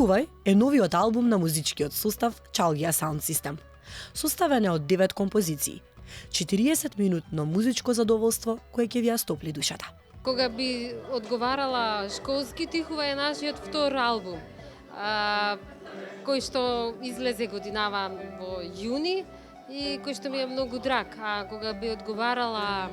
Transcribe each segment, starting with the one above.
Тихувај е новиот албум на музичкиот состав Çalgia Sound System. Составен е од 9 композиции. 40-минутно музичко задоволство кое ќе ви ја стопли душата. Кога би одговарала школски, Тихувај е нашиот втор албум, кој што излезе годинава во јуни и кој што ми е многу драг. А кога би одговарала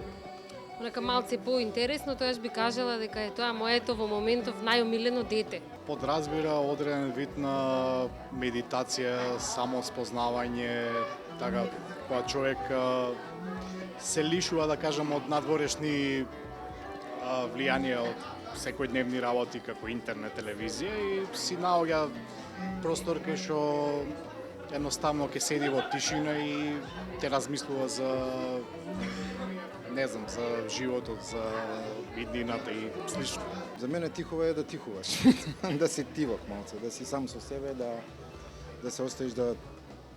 нека малце поинтересно, тоаш би кажала дека е тоа моето во моментов најомилено дете. Подразбира одреден вид на медитација, самоспознавање, така, кога човек се лишува, да кажем, од надворешни влијанија од секојдневни работи како интернет, телевизија и си наоѓа простор кај што едноставно ќе седи во тишина и те размислува за за животот, за иднината и слично. За мене тихува е да тихуваш, да си тивок малце, да си сам со себе, да се оставиш да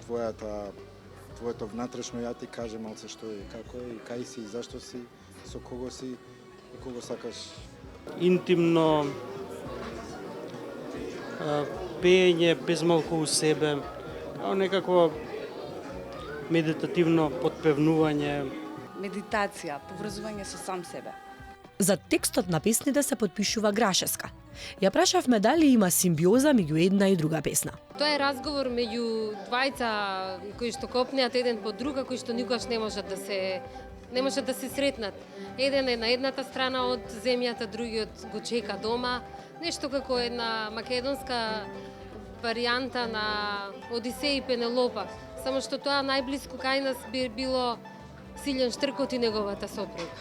твоето внатрешно ја ти каже малце што е, како е, и кај си, и зашто си, со кого си и кого сакаш. Интимно пеење без малку у себе, некако медитативно подпевнување. Медитација, поврзување со сам себе. За текстот на песните се подпишува Грашевска. Ја прашавме дали има симбиоза меѓу една и друга песна. Тоа е разговор меѓу двајца кои што копнеат еден по друга, кои што никогаш не можат да се сретнат. Еден е на едната страна од земјата, другиот го чека дома. Нешто како една македонска варијанта на Одисеј и Пенелопа. Само што тоа најблиску кај нас би било Силјан Штркот и неговата сопруга.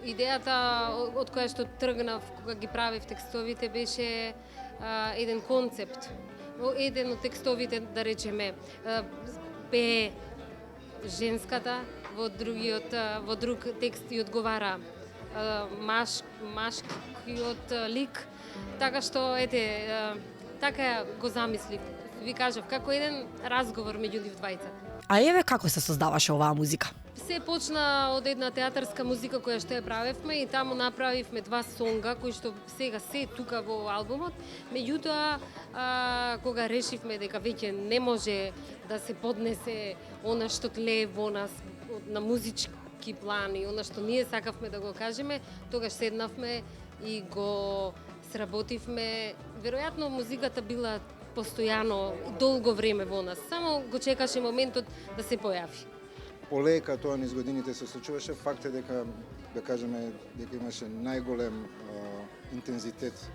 Идејата од која што тргнав кога ги правев текстовите беше еден концепт. Во еден од текстовите, да речеме, пее женската, во друг текст и одговара машкиот лик. Така што така го замислив. Ви кажав како еден разговор меѓу нив двајца. А еве како се создаваше оваа музика? Се почна од една театарска музика која што ја правевме и таму направивме 2 сонга кои што сега се тука во албумот. Меѓутоа, кога решивме дека веќе не може да се поднесе она што тлее во нас на музички план и она што ние сакавме да го кажеме, тогаш седнавме и го сработивме. Веројатно музиката била постојано долго време во нас. Само го чекаше моментот да се појави. Полека тоа низ годините се случуваше. Факт е дека, да кажеме, дека имаше најголем интензитет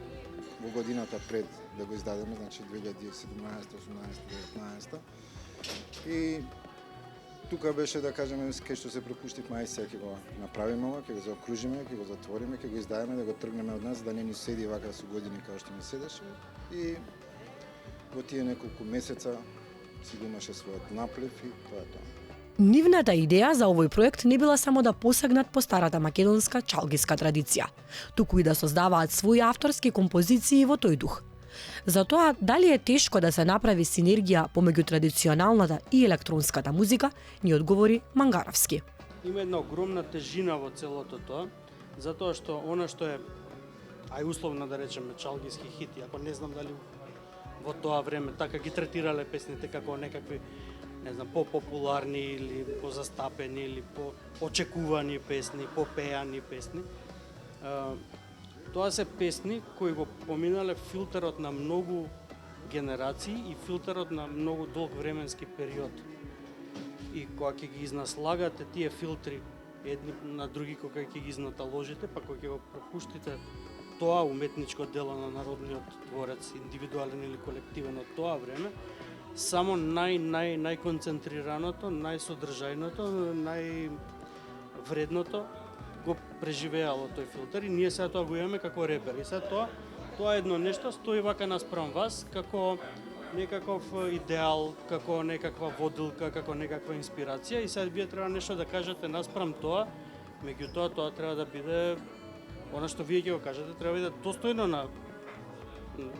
во годината пред да го издадеме, значи 2017, 18, 19. И тука беше, да кажеме, кај што се пропуштивме, ај сега ќе го направиме ова, ќе го заокружиме, ќе го затвориме, ќе го издадеме, да го тргнеме од нас, да не ни седи вака со години како што ни седеше. И во тие неколку месеца си го имаше својот наплив и тоа е тоа. Нивната идеја за овој проект не била само да посегнат по старата македонска чалгиска традиција, туку и да создаваат своји авторски композиции во тој дух. Затоа, дали е тешко да се направи синергија помеѓу традиционалната и електронската музика, ни одговори Мангаровски. Има една огромна тежина во целото тоа, затоа што она што е, условно да речеме, чалгиски хити, ако не знам дали во тоа време така ги третирале песните како некакви, не знам, по-популарни или позастапени или по-очекувани песни, попеани песни. Тоа се песни кои го поминале филтерот на многу генерации и филтерот на многу долг временски период. И кога ќе ги изнаслагате тие филтри едни на други, кога ќе ги изнаталожите, па кога ќе го пропуштите тоа уметничко дело на народниот творец, индивидуален или колективен од тоа време, само најконцентрираното, најсодржајното, највредното го преживеало тој филтер и ние сега тоа го имаме како репер. И сега тоа е едно нешто стои вака наспрам вас како некаков идеал, како некаква водилка, како некаква инспирација и сега вие треба нешто да кажете наспрам тоа, меѓутоа тоа треба да биде она што вие ќе го кажете, треба да биде достојно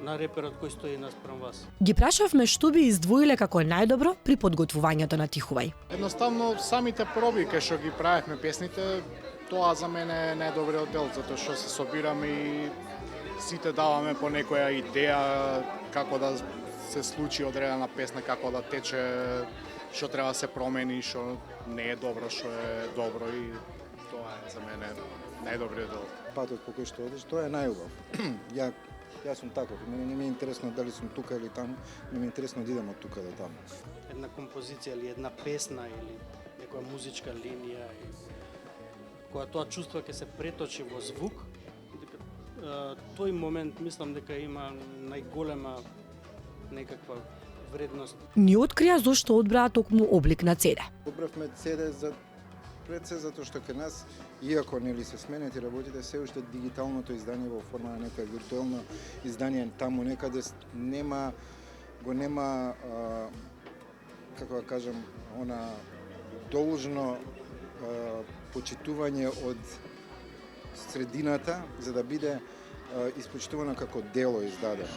на реперот кој стои наспрам вас. Ги прашавме што би издвоиле како најдобро при подготвувањето на Тихувај. Едноставно самите проби кај што ги правевме песните, тоа за мене е најдобриот дел, затоа што се собираме и сите даваме по некоја идеја, како да се случи одредена песна, како да тече, што треба да се промени, што не е добро, што е добро и тоа е за мене најдобриот дел. Патот по кој што одиш, тоа е најубав. Јас сум таков, мене не ми е интересно дали сум тука или таму, ми е интересно да идам од тука до таму. Една композиција или една песна или некоја музичка линија и кога тоа чувство ќе се преточи во звук, тој момент мислам дека има најголема некаква вредност. Ни открија зошто одбраа токму облик на CD. Одбравме CD за пред се затоа што кај нас, иако нели се сменети работите, се уште дигиталното издание во форма на некоја виртуелно издание таму некаде нема како да кажам, она должно почитување од средината за да биде испочитувано како дело издадено.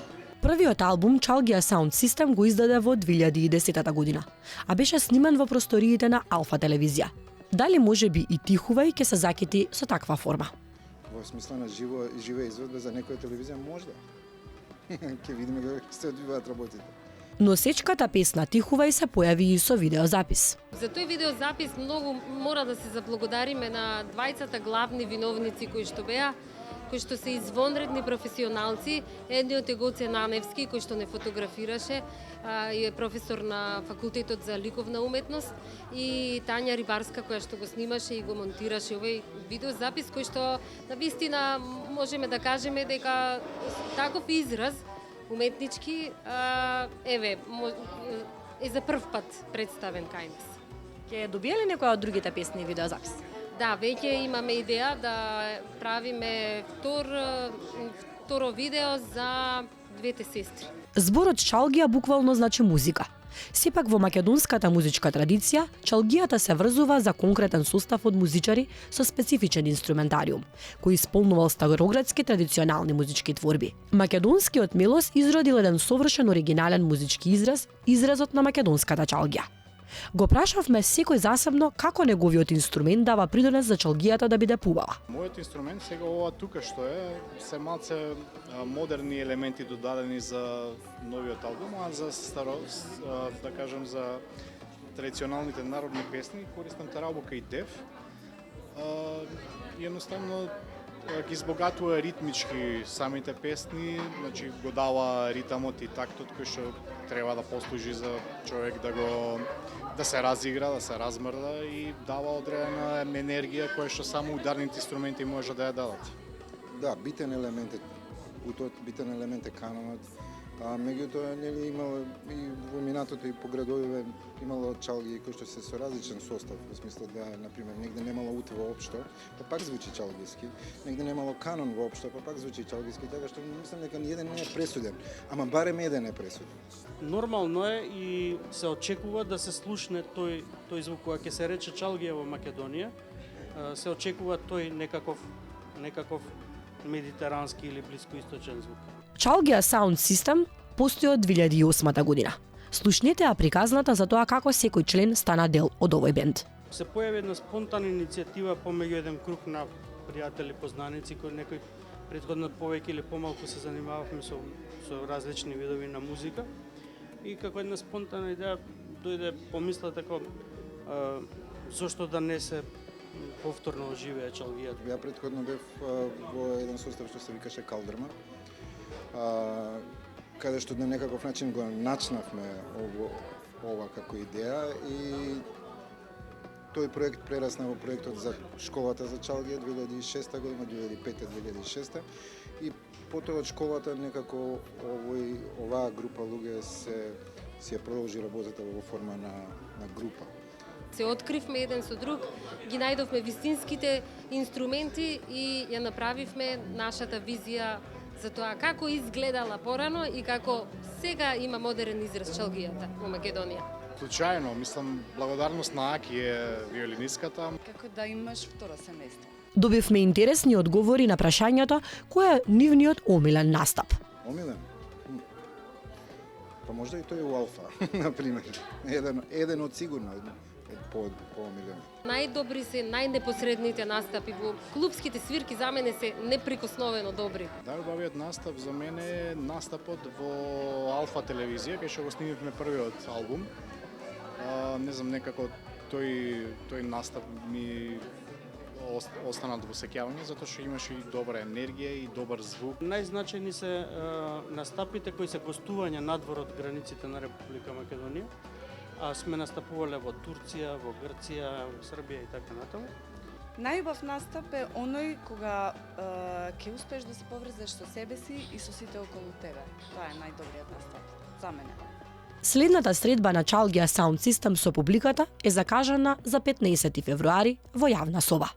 Првиот албум Chalgia Sound System го издаде во 2010 година, а беше снимен во просториите на Алфа телевизија. Дали може би и Тихувај ќе се закити со таква форма? Во смисла на жива изведба за некоја телевизија можда. Ќе видиме како се одвиваат работите. Но сечката песна Тихувај се појави и со видеозапис. За тој видеозапис многу мора да се заблагодариме на двајцата главни виновници кои што беа, кои што се извонредни професионалци. Едниот е Гоце Наневски, кој што не фотографираше, и е професор на Факултетот за ликовна уметност, и Тања Рибарска, која што го снимаше и го монтираше овој видеозапис, кој што на вистина можеме да кажеме дека таков израз уметнички е за прв пат представен кај нас. Ќе добиеле некоја од другите песни и видеозапис? Да, веќе имаме идеја да правиме второ видео за двете сестри. Зборот чалгија буквално значи музика. Сепак во македонската музичка традиција, чалгијата се врзува за конкретен состав од музичари со специфичен инструментариум, кој исполнувал староградски традиционални музички творби. Македонскиот Милос изродил еден совршен оригинален музички израз, изразот на македонската чалгија. Го прашавме секој засебно како неговиот инструмент дава придонес за чалгијата да биде пубава. Мојот инструмент сега ова тука што е, се малце модерни елементи додадени за новиот албум, а за да кажем за традиционалните народни песни користам тарабука и дев. Едноставно ги избогатува ритмички самите песни, значи го дава ритамот и тактот кој што треба да послужи за човек да се разигра, да се размрда и дава одредена енергија која што само ударните инструменти може да ја дадат. Да, битен елемент е канонот. Меѓутоа нели имало и во минатото и по градовиве имало чалги кои што се со различен состав, во смисло да на пример негде немало ут воопшто, па пак звучи чалгиски, негде немало канон воопшто, па пак звучи чалгиски, така што мислам дека ниеден не е пресуден, ама барем еден е пресуден. Нормално е и се очекува да се слушне тој звук кога ќе се рече чалгија во Македонија, се очекува тој некаков медитерански или блискоисточен звук. Chalgia Sound System постои од 2008 година. Слушнете ја приказната за тоа како секој член стана дел од овој бенд. Се појави една спонтанна иницијатива помеѓу еден круг на пријатели, познаници, кои некои претходно повеќе или помалку се занимававме со различни видови на музика. И како една спонтанна идеја дојде помисла како зошто да не се повторно оживее чалгијата. Ја претходно бев во еден состав што се викаше Калдерма, каде што на некаков начин го начнавме ова како идеја и тој проект прерасна во проектот за школата за чалгија 2006 година, 2005-2006 и потоа од школата некако оваа група луѓе си ја продолжи работата во форма на група. Се откривме еден со друг, ги најдовме вистинските инструменти и ја направивме нашата визија за тоа како изгледала порано и како сега има модерен израз чалгијата во Македонија. Случајно, мислам, благодарност на Аки е виолиниската. Како да имаш второ семејство. Добивме интересни одговори на прашањето кој е нивниот омилен настап. Омилен? Па можда и тој у Алфа, на пример. Еден од сигурно. по-омилено. Најдобри се најнепосредните настапи во клубските свирки за мене се неприкосновено добри. Најубавиот настап за мене е настапот во Алфа телевизија, кај што го снимивме првиот албум. Не знам, некако тој настап ми останат во сеќавање, затоа што имаше и добра енергија и добар звук. Најзначајни се настапите кои се гостувања надвор од границите на Република Македонија. А сме настапувале во Турција, во Грција, во Србија и така натаму. Најубав настап е оној кога ќе успееш да се поврзеш со себе си и со сите околу тебе. Тоа е најдобриот настап за мене. Следната средба на Чалгија Sound System со публиката е закажана за 15 февруари во јавна соба.